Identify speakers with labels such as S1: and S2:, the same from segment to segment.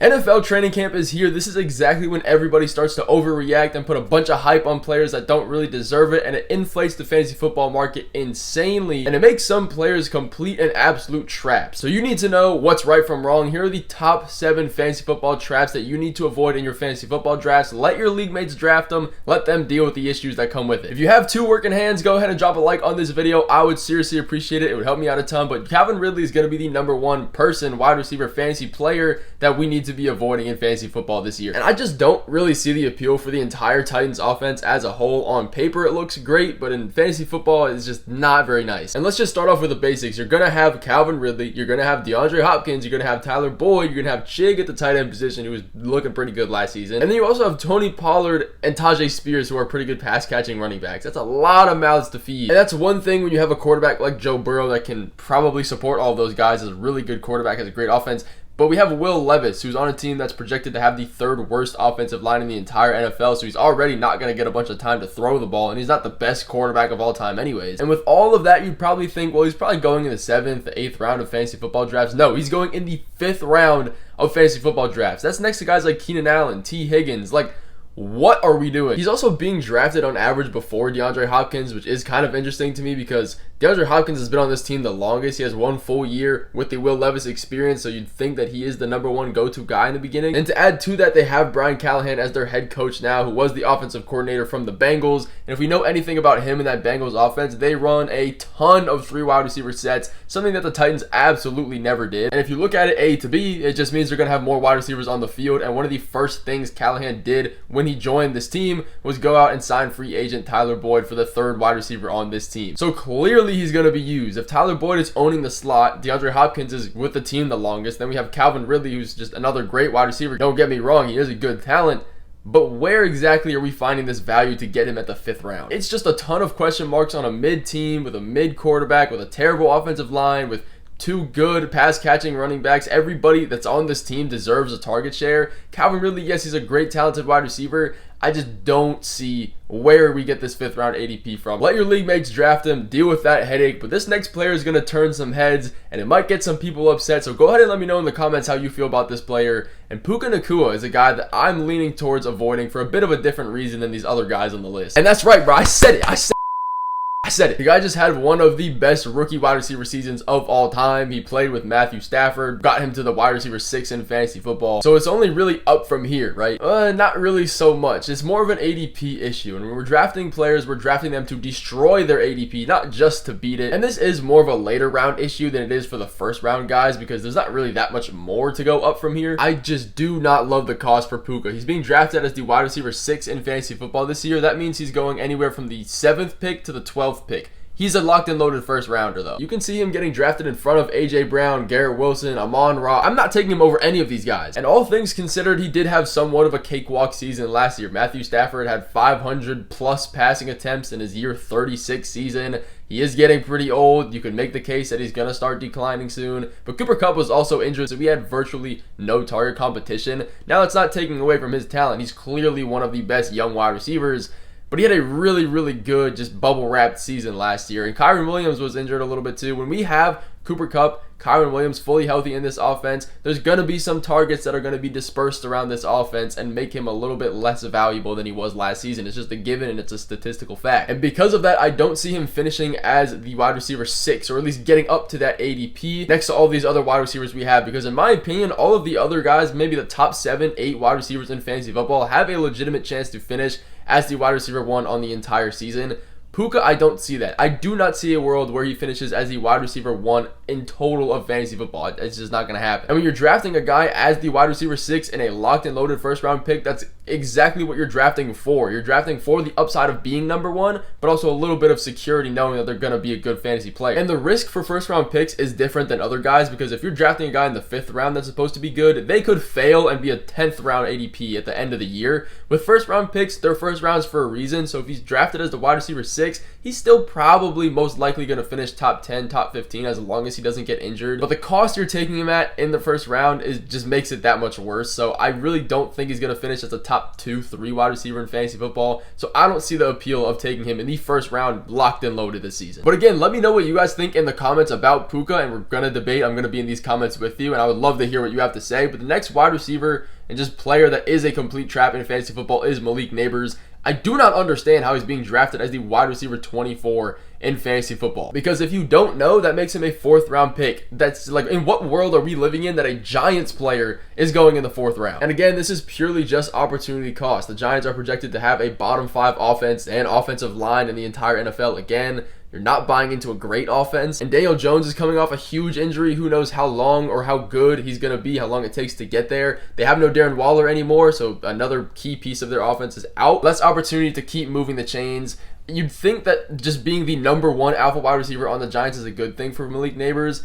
S1: NFL training camp is here. This is exactly when everybody starts to overreact and put a bunch of hype on players that don't really deserve it, and it inflates the fantasy football market insanely, and it makes some players complete and absolute traps. So you need to know what's right from wrong. Here are the top 7 fantasy football traps that you need to avoid in your fantasy football drafts. Let your league mates draft them. Let them deal with the issues that come with it. If you have 2 working hands, go ahead and drop a like on this video. I would seriously appreciate it. It would help me out a ton. But Calvin Ridley is going to be the number 1 person, wide receiver, fantasy player that we need to be avoiding in fantasy football this year. And I just don't really see the appeal for the entire Titans offense as a whole. On paper it looks great, but in fantasy football it's just not very nice. And let's just start off with the basics. You're gonna have Calvin Ridley, you're gonna have DeAndre Hopkins, you're gonna have Tyler Boyd, you're gonna have Chig at the tight end position, who was looking pretty good last season, and then you also have Tony Pollard and Tajay Spears, who are pretty good pass catching running backs. That's a lot of mouths to feed, and that's one thing when you have a quarterback like Joe Burrow that can probably support all of those guys. Is a really good quarterback, has a great offense. But we have Will Levis, who's on a team that's projected to have the 3rd worst offensive line in the entire NFL, so he's already not going to get a bunch of time to throw the ball, and he's not the best quarterback of all time anyways. And with all of that, you'd probably think, well, he's probably going in the 7th, 8th round of fantasy football drafts. No, he's going in the 5th round of fantasy football drafts. That's next to guys like Keenan Allen, T. Higgins. Like, what are we doing? He's also being drafted on average before DeAndre Hopkins, which is kind of interesting to me because DeAndre Hopkins has been on this team the longest. He has 1 full year with the Will Levis experience, so you'd think that he is the number 1 go-to guy in the beginning. And to add to that, they have Brian Callahan as their head coach now, who was the offensive coordinator from the Bengals. And if we know anything about him and that Bengals offense, they run a ton of 3 wide receiver sets, something that the Titans absolutely never did. And if you look at it A to B, it just means they're going to have more wide receivers on the field. And one of the first things Callahan did when he joined this team was go out and sign free agent Tyler Boyd for the 3rd wide receiver on this team. So clearly he's going to be used. If Tyler Boyd is owning the slot, DeAndre Hopkins is with the team the longest, then we have Calvin Ridley, who's just another great wide receiver. Don't get me wrong, he is a good talent, but where exactly are we finding this value to get him at the 5th round? It's just a ton of question marks on a mid team with a mid quarterback, with a terrible offensive line, with 2 good pass catching running backs. Everybody that's on this team deserves a target share. Calvin Ridley, yes, he's a great talented wide receiver. I just don't see where we get this 5th round ADP from. Let your league mates draft him, deal with that headache, but this next player is going to turn some heads and it might get some people upset, so go ahead and let me know in the comments how you feel about this player. And Puka Nacua is a guy that I'm leaning towards avoiding for a bit of a different reason than these other guys on the list. And that's right, bro, I said it. The guy just had one of the best rookie wide receiver seasons of all time. He played with Matthew Stafford, got him to the wide receiver 6 in fantasy football. So it's only really up from here, right? Not really so much. It's more of an ADP issue. And when we're drafting players, we're drafting them to destroy their ADP, not just to beat it. And this is more of a later round issue than it is for the 1st round guys, because there's not really that much more to go up from here. I just do not love the cost for Puka. He's being drafted as the wide receiver 6 in fantasy football this year. That means he's going anywhere from the 7th pick to the 12th pick. He's a locked and loaded 1st rounder though. You can see him getting drafted in front of AJ Brown, Garrett Wilson, Amon-Ra. I'm not taking him over any of these guys. And all things considered, he did have somewhat of a cakewalk season last year. Matthew Stafford had 500 plus passing attempts in his year 36 season. He is getting pretty old. You could make the case that he's going to start declining soon. But Cooper Kupp was also injured, so we had virtually no target competition. Now it's not taking away from his talent. He's clearly one of the best young wide receivers. But he had a really, really good, just bubble-wrapped season last year. And Kyren Williams was injured a little bit too. When we have Cooper Kupp, Kyren Williams fully healthy in this offense, there's going to be some targets that are going to be dispersed around this offense and make him a little bit less valuable than he was last season. It's just a given and it's a statistical fact. And because of that, I don't see him finishing as the wide receiver 6, or at least getting up to that ADP next to all these other wide receivers we have. Because in my opinion, all of the other guys, maybe the top 7, 8 wide receivers in fantasy football, have a legitimate chance to finish as the wide receiver 1 on the entire season. Puka, I don't see that. I do not see a world where he finishes as the wide receiver 1 in total of fantasy football. It's just not going to happen. And when you're drafting a guy as the wide receiver 6 in a locked and loaded 1st round pick, that's exactly what you're drafting for. You're drafting for the upside of being number 1, but also a little bit of security knowing that they're going to be a good fantasy player. And the risk for 1st round picks is different than other guys, because if you're drafting a guy in the 5th round that's supposed to be good, they could fail and be a 10th round ADP at the end of the year. With 1st round picks, they're 1st rounds for a reason. So if he's drafted as the wide receiver 6, he's still probably most likely going to finish top 10, top 15 as long as he doesn't get injured. But the cost you're taking him at in the first round just makes it that much worse. So I really don't think he's going to finish as a top 2-3 wide receiver in fantasy football. So I don't see the appeal of taking him in the first round locked and loaded this season. But again, let me know what you guys think in the comments about Puka, and we're going to debate. I'm going to be in these comments with you, and I would love to hear what you have to say. But the next wide receiver and just player that is a complete trap in fantasy football is Malik Nabers. I do not understand how he's being drafted as the wide receiver 24 in fantasy football. Because if you don't know, that makes him a 4th round pick. That's like, in what world are we living in that a Giants player is going in the 4th round? And again, this is purely just opportunity cost. The Giants are projected to have a bottom 5 offense and offensive line in the entire NFL. Again, you're not buying into a great offense. And Daniel Jones is coming off a huge injury. Who knows how long or how good he's going to be, how long it takes to get there. They have no Darren Waller anymore, so another key piece of their offense is out. Less opportunity to keep moving the chains. You'd think that just being the number 1 alpha wide receiver on the Giants is a good thing for Malik Nabers.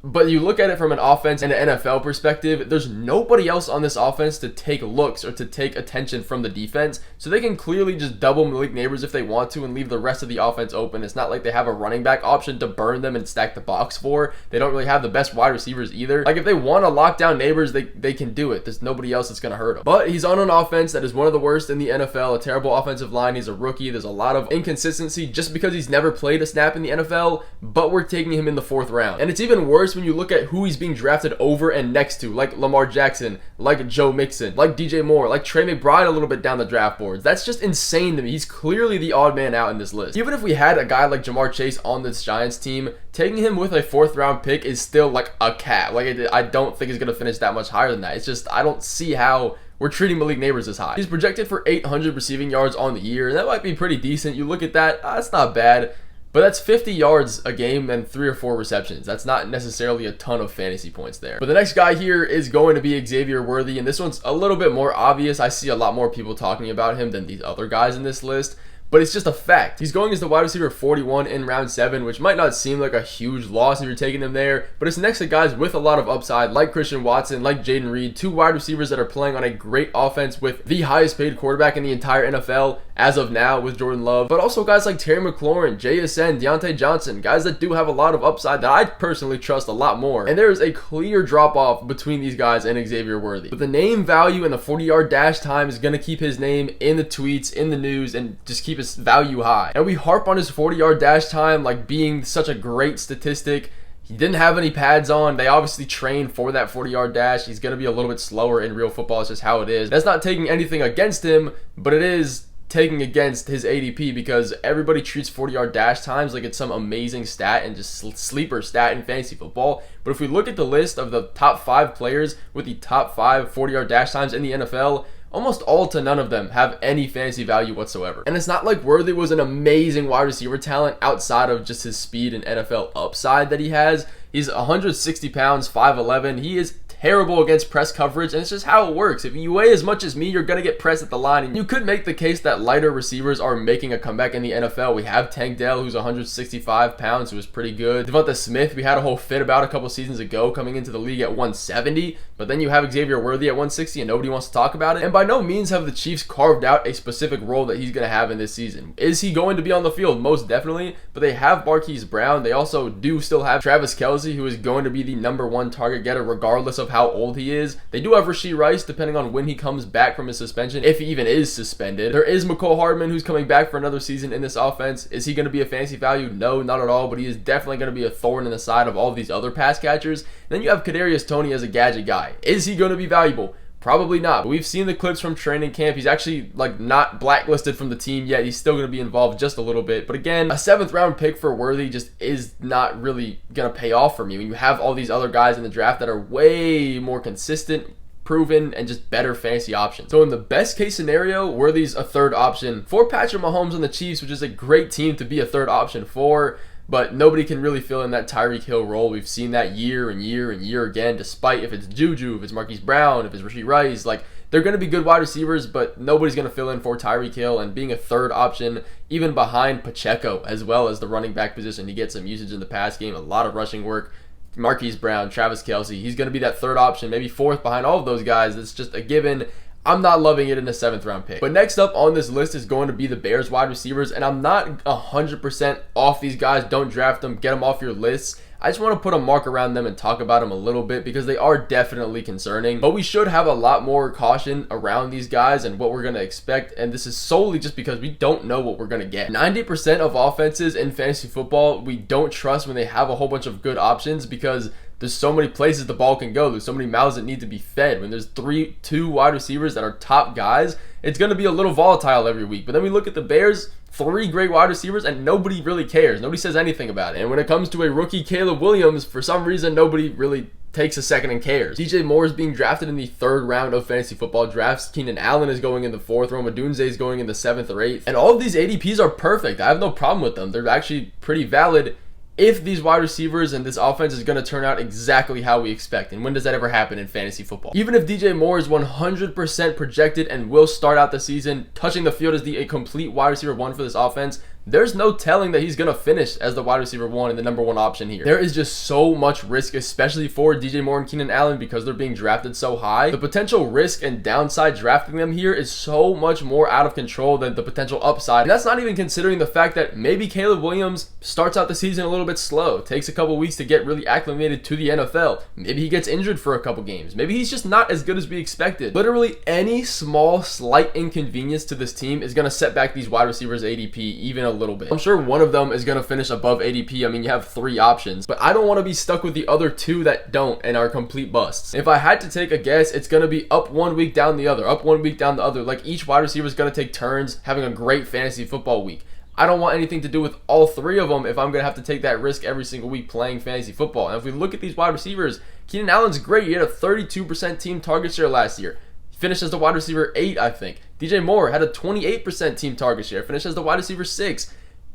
S1: But you look at it from an offense and an NFL perspective, there's nobody else on this offense to take looks or to take attention from the defense. So they can clearly just double Malik Nabers if they want to and leave the rest of the offense open. It's not like they have a running back option to burn them and stack the box for. They don't really have the best wide receivers either. Like, if they want to lock down Nabers, they can do it. There's nobody else that's going to hurt him. But he's on an offense that is one of the worst in the NFL, a terrible offensive line. He's a rookie. There's a lot of inconsistency just because he's never played a snap in the NFL, but we're taking him in the 4th round. And it's even worse when you look at who he's being drafted over and next to, like Lamar Jackson, like Joe Mixon, like DJ Moore, like Trey McBride a little bit down the draft boards. That's just insane to me. He's clearly the odd man out in this list. Even if we had a guy like Jamar Chase on this Giants team, taking him with a 4th round pick is still like a cap. Like, I don't think he's going to finish that much higher than that. It's just, I don't see how we're treating Malik Nabers as high. He's projected for 800 receiving yards on the year, and that might be pretty decent. You look at that, that's not bad. But that's 50 yards a game and 3 or 4 receptions. That's not necessarily a ton of fantasy points there. But the next guy here is going to be Xavier Worthy, and this one's a little bit more obvious. I see a lot more people talking about him than these other guys in this list. But it's just a fact. He's going as the wide receiver 41 in round 7, which might not seem like a huge loss if you're taking him there, but it's next to guys with a lot of upside, like Christian Watson, like Jaden Reed, 2 wide receivers that are playing on a great offense with the highest paid quarterback in the entire NFL as of now with Jordan Love, but also guys like Terry McLaurin, JSN, Deontay Johnson, guys that do have a lot of upside that I personally trust a lot more. And there is a clear drop-off between these guys and Xavier Worthy. But the name value and the 40-yard dash time is going to keep his name in the tweets, in the news, and just keep his value high. And we harp on his 40-yard dash time like being such a great statistic. He didn't have any pads on. They obviously trained for that 40-yard dash. He's going to be a little bit slower in real football. It's just how it is. That's not taking anything against him, but it is taking against his ADP because everybody treats 40-yard dash times like it's some amazing stat and just sleeper stat in fantasy football. But if we look at the list of the top 5 players with the top 5 40-yard dash times in the NFL, almost all to none of them have any fantasy value whatsoever. And it's not like Worthy was an amazing wide receiver talent outside of just his speed and NFL upside that he has. He's 160 pounds, 5'11". He is terrible against press coverage, and it's just how it works. If you weigh as much as me, you're going to get pressed at the line. And you could make the case that lighter receivers are making a comeback in the NFL. We have Tank Dell, who's 165 pounds, who is pretty good. Devonta Smith, we had a whole fit about a couple seasons ago coming into the league at 170, but then you have Xavier Worthy at 160 and nobody wants to talk about it. And by no means have the Chiefs carved out a specific role that he's going to have in this season. Is he going to be on the field? Most definitely, but they have Marquise Brown. They also do still have Travis Kelce, who is going to be the #1 target getter regardless of how old he is. They do have Rashee Rice, depending on when he comes back from his suspension, if he even is suspended. There is Mecole Hardman, who's coming back for another season in this offense. Is he going to be a fantasy value? No, not at all, but he is definitely going to be a thorn in the side of all of these other pass catchers. Then you have Kadarius Toney as a gadget guy. Is he going to be valuable? Probably not, but we've seen the clips from training camp. He's actually not blacklisted from the team yet. He's still going to be involved just a little bit. But again, a 7th round pick for Worthy just is not really going to pay off for me. When you have all these other guys in the draft that are way more consistent, proven, and just better fantasy options. So in the best case scenario, Worthy's a 3rd option for Patrick Mahomes and the Chiefs, which is a great team to be a 3rd option for. But nobody can really fill in that Tyreek Hill role. We've seen that year and year and year again, despite if it's Juju, if it's Marquise Brown, if it's Rashee Rice. They're going to be good wide receivers, but nobody's going to fill in for Tyreek Hill. And being a 3rd option, even behind Pacheco, as well as the running back position, to get some usage in the pass game, a lot of rushing work. Marquise Brown, Travis Kelce, he's going to be that 3rd option, maybe 4th behind all of those guys. It's just a given. I'm not loving it in a 7th round pick. But next up on this list is going to be the Bears wide receivers, and I'm not 100% off these guys. Don't draft them. Get them off your lists. I just want to put a mark around them and talk about them a little bit because they are definitely concerning. But we should have a lot more caution around these guys and what we're going to expect. And this is solely just because we don't know what we're going to get. 90% of offenses in fantasy football, we don't trust when they have a whole bunch of good options because there's so many places the ball can go. There's so many mouths that need to be fed. When there's two wide receivers that are top guys, it's going to be a little volatile every week. But then we look at the Bears, 3 great wide receivers, and nobody really cares. Nobody says anything about it. And when it comes to a rookie Caleb Williams, for some reason, nobody really takes a second and cares. DJ Moore is being drafted in the 3rd round of fantasy football drafts. Keenan Allen is going in the 4th. Rome Odunze is going in the 7th or 8th. And all of these ADPs are perfect. I have no problem with them. They're actually pretty valid if these wide receivers and this offense is going to turn out exactly how we expect. And when does that ever happen in fantasy football? Even if DJ Moore is 100% projected and will start out the season touching the field as a complete wide receiver 1 for this offense, there's no telling that he's going to finish as the wide receiver 1 and the number 1 option here. There is just so much risk, especially for DJ Moore and Keenan Allen because they're being drafted so high. The potential risk and downside drafting them here is so much more out of control than the potential upside. And that's not even considering the fact that maybe Caleb Williams starts out the season a little bit slow, takes a couple weeks to get really acclimated to the NFL. Maybe he gets injured for a couple games. Maybe he's just not as good as we expected. Literally any small, slight inconvenience to this team is going to set back these wide receivers ADP even a little bit. I'm sure one of them is going to finish above ADP. I mean, you have 3 options, but I don't want to be stuck with the other 2 that don't and are complete busts. If I had to take a guess, it's going to be up 1 week, down the other, up 1 week, down the other. Like each wide receiver is going to take turns having a great fantasy football week. I don't want anything to do with all 3 of them if I'm going to have to take that risk every single week playing fantasy football. And if we look at these wide receivers, Keenan Allen's great. He had a 32% team target share last year. Finished as the wide receiver 8, I think. DJ Moore had a 28% team target share. Finished as the wide receiver 6.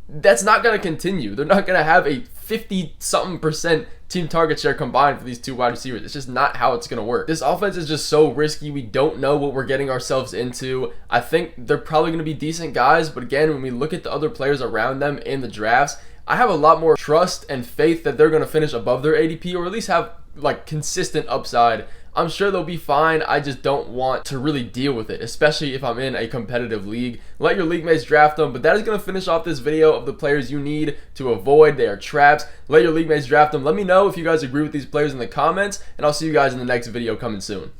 S1: That's not going to continue. They're not going to have a 50-something% team target share combined for these 2 wide receivers. It's just not how it's going to work. This offense is just so risky. We don't know what we're getting ourselves into. I think they're probably going to be decent guys, but again, when we look at the other players around them in the drafts, I have a lot more trust and faith that they're going to finish above their ADP or at least have like consistent upside. I'm sure they'll be fine. I just don't want to really deal with it, especially if I'm in a competitive league. Let your league mates draft them, but that is going to finish off this video of the players you need to avoid. They are traps. Let your league mates draft them. Let me know if you guys agree with these players in the comments, and I'll see you guys in the next video coming soon.